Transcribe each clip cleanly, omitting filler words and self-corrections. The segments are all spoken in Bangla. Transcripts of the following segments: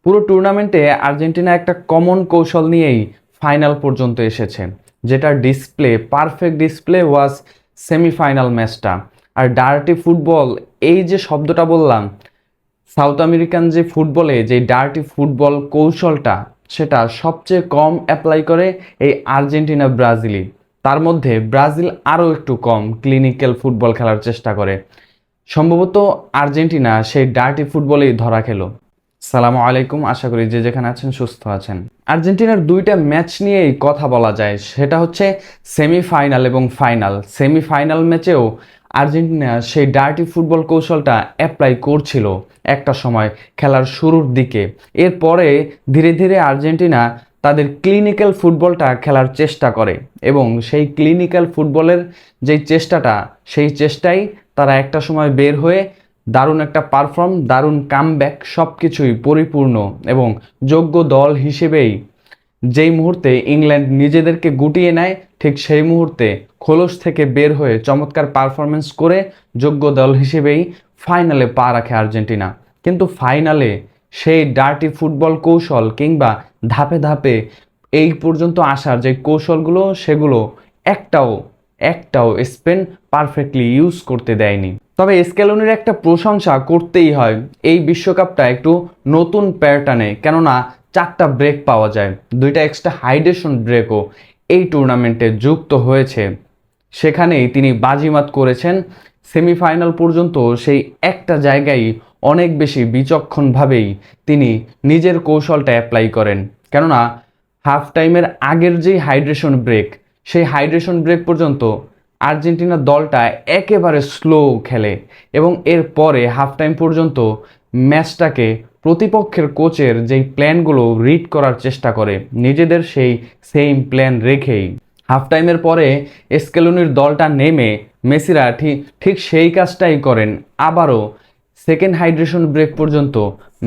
পুরো টুর্নামেন্টে আর্জেন্টিনা একটা কমন কৌশল নিয়েই ফাইনাল পর্যন্ত এসেছে, যেটা পারফেক্ট ডিসপ্লে ওয়াজ সেমিফাইনাল ম্যাচটা। আর ডার্টি ফুটবল, এই যে শব্দটা বললাম, সাউথ আমেরিকান যে ফুটবলে যে ডার্টি ফুটবল কৌশলটা, সেটা সবচেয়ে কম অ্যাপ্লাই করে এই আর্জেন্টিনা ব্রাজিলই। তার মধ্যে ব্রাজিল আরও একটু কম ক্লিনিক্যাল ফুটবল খেলার চেষ্টা করে। সম্ভবত আর্জেন্টিনা সেই ডার্টি ফুটবলেই ধরা খেলো। সালামু আলাইকুম, আশা করি যে যেখানে আছেন সুস্থ আছেন। আর্জেন্টিনার দুইটা ম্যাচ নিয়েই কথা বলা যায়, সেটা হচ্ছে সেমিফাইনাল এবং ফাইনাল। সেমিফাইনাল ম্যাচেও আর্জেন্টিনা সেই ডার্টি ফুটবল কৌশলটা অ্যাপ্লাই করছিল একটা সময় খেলার শুরুর দিকে। এরপরে ধীরে ধীরে আর্জেন্টিনা তাদের ক্লিনিক্যাল ফুটবলটা খেলার চেষ্টা করে এবং সেই ক্লিনিক্যাল ফুটবলের যেই চেষ্টাটা, সেই চেষ্টাই তারা একটা সময় বের হয়ে দারুণ একটা পারফর্ম, দারুণ কামব্যাক, সব কিছুই পরিপূর্ণ এবং যোগ্য দল হিসেবেই যেই মুহূর্তে ইংল্যান্ড নিজেদেরকে গুটিয়ে নেয়, ঠিক সেই মুহূর্তে খোলস থেকে বের হয়ে চমৎকার পারফরমেন্স করে যোগ্য দল হিসেবেই ফাইনালে পা রাখে আর্জেন্টিনা। কিন্তু ফাইনালে সেই ডার্টি ফুটবল কৌশল কিংবা ধাপে ধাপে এই পর্যন্ত আসার যে কৌশলগুলো, সেগুলো একটাও একটাও স্পেন পারফেক্টলি ইউজ করতে দেয়নি। তবে স্কেলোনির একটা প্রশংসা করতেই হয়, এই বিশ্বকাপটা একটু নতুন প্যাটার্নে, কেননা 4টা ব্রেক পাওয়া যায়, 2টা এক্সট্রা হাইড্রেশন ব্রেকও এই টুর্নামেন্টে যুক্ত হয়েছে। সেখানেই তিনি বাজিমাত করেছেন। সেমিফাইনাল পর্যন্ত সেই একটা জায়গায় অনেক বেশি বিচক্ষণভাবেই তিনি নিজের কৌশলটা অ্যাপ্লাই করেন, কেননা হাফ টাইমের আগের যেই হাইড্রেশন ব্রেক, সেই হাইড্রেশন ব্রেক পর্যন্ত আর্জেন্টিনা দলটা একেবারে স্লো খেলে এবং এর পরে হাফ টাইম পর্যন্ত ম্যাচটাকে প্রতিপক্ষের কোচের যেই প্ল্যানগুলো রিড করার চেষ্টা করে, নিজেদের সেই সেম প্ল্যান রেখেই হাফ টাইমের পরে স্কেলোনির দলটা নেমে মেসিরা ঠিক সেই কাজটাই করেন। আবারও সেকেন্ড হাইড্রেশন ব্রেক পর্যন্ত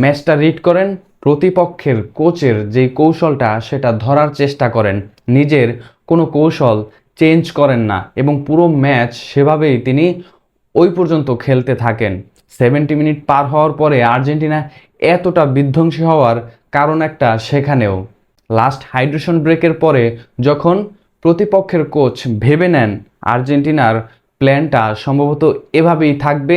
ম্যাচটা রিড করেন, প্রতিপক্ষের কোচের যেই কৌশলটা সেটা ধরার চেষ্টা করেন, নিজের কোনো কৌশল চেঞ্জ করেন না এবং পুরো ম্যাচ সেভাবেই তিনি ওই পর্যন্ত খেলতে থাকেন। 70 মিনিট পার হওয়ার পরে আর্জেন্টিনা এতটা বিধ্বংসী হওয়ার কারণ একটা সেখানেও। লাস্ট হাইড্রেশন ব্রেকের পরে যখন প্রতিপক্ষের কোচ ভেবে নেন আর্জেন্টিনার প্ল্যানটা সম্ভবত এভাবেই থাকবে,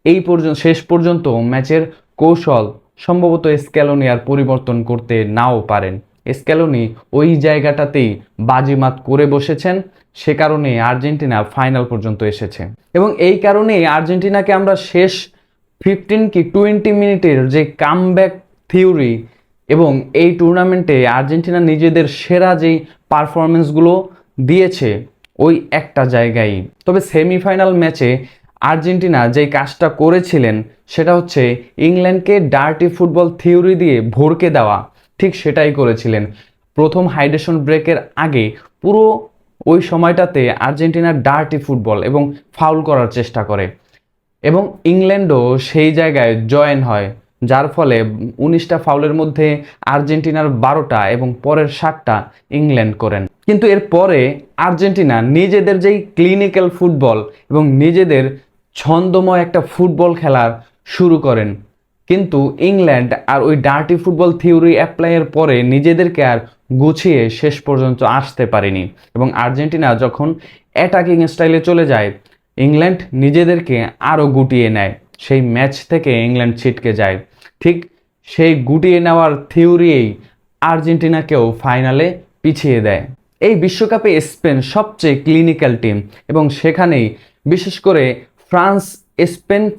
এই পর্যন্ত শেষ পর্যন্ত ম্যাচের কৌশল সম্ভবত স্ক্যালোনি আর পরিবর্তন করতে নাও পারেন। স্ক্যালোনি ওই জায়গাটাতেই বাজিমাত করে বসেছেন, সে কারণে আর্জেন্টিনা ফাইনাল পর্যন্ত এসেছে। এবং এই কারণেই আর্জেন্টিনাকে আমরা শেষ 15 কি 20 মিনিটের যে কামব্যাক থিওরি এবং এই টুর্নামেন্টে আর্জেন্টিনা নিজেদের সেরা যেই পারফরমেন্সগুলো দিয়েছে ওই একটা জায়গায়। তবে সেমিফাইনাল ম্যাচে আর্জেন্টিনা যেই কাজটা করেছিলেন, সেটা হচ্ছে ইংল্যান্ডকে ডার্টি ফুটবল থিওরি দিয়ে ভরকে দেওয়া, ঠিক সেটাই করেছিলেন। প্রথম হাইড্রেশন ব্রেকের আগে পুরো ওই সময়টাতে আর্জেন্টিনার ডার্টি ফুটবল এবং ফাউল করার চেষ্টা করে এবং ইংল্যান্ডও সেই জায়গায় জয়েন হয়, যার ফলে 19টা ফাউলের মধ্যে আর্জেন্টিনার 12টা এবং পরের 7টা ইংল্যান্ড করেন। কিন্তু এরপরে আর্জেন্টিনা নিজেদের যেই ক্লিনিক্যাল ফুটবল এবং নিজেদের ছন্দময় একটা ফুটবল খেলার শুরু করেন, কিন্তু ইংল্যান্ড আর ওই ডার্টি ফুটবল থিওরি অ্যাপ্লাইয়ের পরে নিজেদেরকে আর গুছিয়ে শেষ পর্যন্ত আসতে পারেনি এবং আর্জেন্টিনা যখন অ্যাটাকিং স্টাইলে চলে যায়, ইংল্যান্ড নিজেদেরকে আরও গুটিয়ে নেয়। সেই ম্যাচ থেকে ইংল্যান্ড ছিটকে যায়। ঠিক সেই গুটিয়ে নেওয়ার থিওরিই আর্জেন্টিনাকেও ফাইনালে পিছিয়ে দেয়। এই বিশ্বকাপে স্পেন সবচেয়ে ক্লিনিক্যাল টিম এবং সেখানেই বিশেষ করে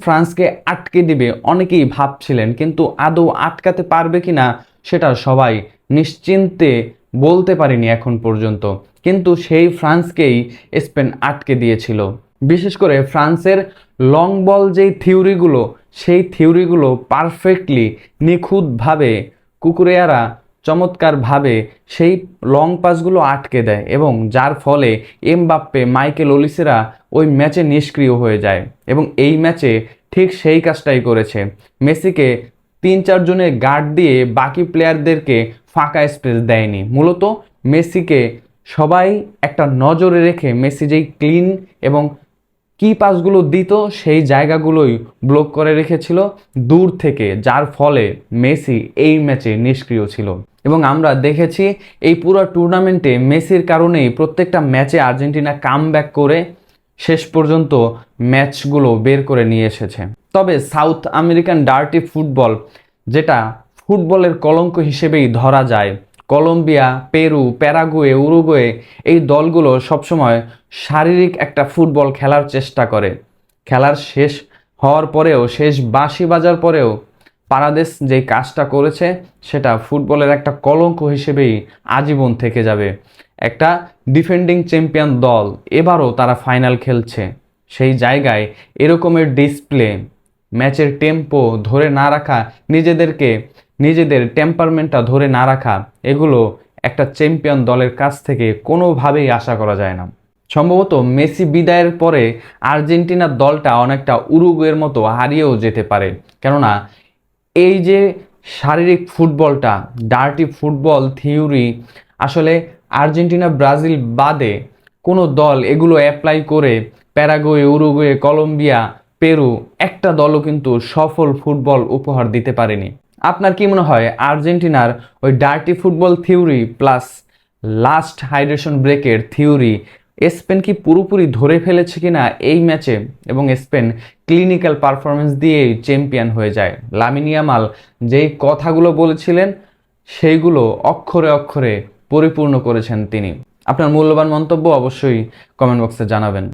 ফ্রান্সকে আটকে দিবে অনেকেই ভাবছিলেন, কিন্তু আদৌ আটকাতে পারবে কিনা সেটা সবাই নিশ্চিন্তে বলতে পারেনি এখন পর্যন্ত। কিন্তু সেই ফ্রান্সকেই স্পেন আটকে দিয়েছিল। বিশেষ করে ফ্রান্সের লং বল যেই থিওরিগুলো, সেই থিওরিগুলো পারফেক্টলি নিখুঁতভাবে কুকুরেয়ারা চমৎকারভাবে সেই লং পাসগুলো আটকে দেয় এবং যার ফলে এমবাপ্পে, মাইকেল ওলিসেরা ওই ম্যাচে নিষ্ক্রিয় হয়ে যায় এবং এই ম্যাচে ঠিক সেই কাজটাই করেছে। মেসিকে 3-4 জনের গার্ড দিয়ে বাকি প্লেয়ারদেরকে ফাঁকা স্পেস দেয়নি। মূলত মেসিকে সবাই একটা নজরে রেখে মেসি যেই ক্লিন এবং কি পাসগুলো দিত সেই জায়গাগুলোই ব্লক করে রেখেছিল দূর থেকে, যার ফলে মেসি এই ম্যাচে নিষ্ক্রিয় ছিল। এবং আমরা দেখেছি এই পুরো টুর্নামেন্টে মেসির কারণেই প্রত্যেকটা ম্যাচে আর্জেন্টিনা কামব্যাক করে শেষ পর্যন্ত ম্যাচগুলো বের করে নিয়ে এসেছে। তবে সাউথ আমেরিকান ডার্টি ফুটবল, যেটা ফুটবলের কলঙ্ক হিসেবেই ধরা যায়, কলম্বিয়া, পেরু, প্যারাগুয়ে, উরুগুয়ে, এই দলগুলো সবসময় শারীরিক একটা ফুটবল খেলার চেষ্টা করে। খেলার শেষ হওয়ার পরেও, শেষ বাঁশি বাজার পরেও পারাদেস যে কাজটা করেছে সেটা ফুটবলের একটা কলঙ্ক হিসেবেই আজীবন থেকে যাবে। একটা ডিফেন্ডিং চ্যাম্পিয়ন দল, এবারও তারা ফাইনাল খেলছে, সেই জায়গায় এরকমের ডিসপ্লে, ম্যাচের টেম্পো ধরে না রাখা, নিজেদের টেম্পারমেন্টটা ধরে না রাখা, এগুলো একটা চ্যাম্পিয়ন দলের কাছ থেকে কোনোভাবেই আশা করা যায় না। সম্ভবত মেসি বিদায়ের পরে আর্জেন্টিনার দলটা অনেকটা উরুগুয়ের মতো হারিয়েও যেতে পারে, কেননা এই যে শারীরিক ফুটবলটা, ডার্টি ফুটবল থিওরি, আসলে আর্জেন্টিনা, ব্রাজিল বাদে কোনো দল এগুলো অ্যাপ্লাই করে, প্যারাগুয়ে, উরুগুয়ে, কলম্বিয়া, পেরু, একটা দলও কিন্তু সফল ফুটবল উপহার দিতে পারেনি। আপনার কি মনে হয় আর্জেন্টিনার ওই dirty football theory plus last hydration ব্রেকের থিওরি স্পেন কি পুরোপুরি ধরে ফেলেছে কিনা এই ম্যাচে, এবং স্পেন ক্লিনিক্যাল পারফরমেন্স দিয়েই চ্যাম্পিয়ন হয়ে যায়? লামিন ইয়ামাল যেই কথাগুলো বলেছিলেন সেইগুলো অক্ষরে অক্ষরে পরিপূর্ণ করেছেন তিনি। আপনার মূল্যবান মন্তব্য অবশ্যই কমেন্ট বক্সে জানাবেন।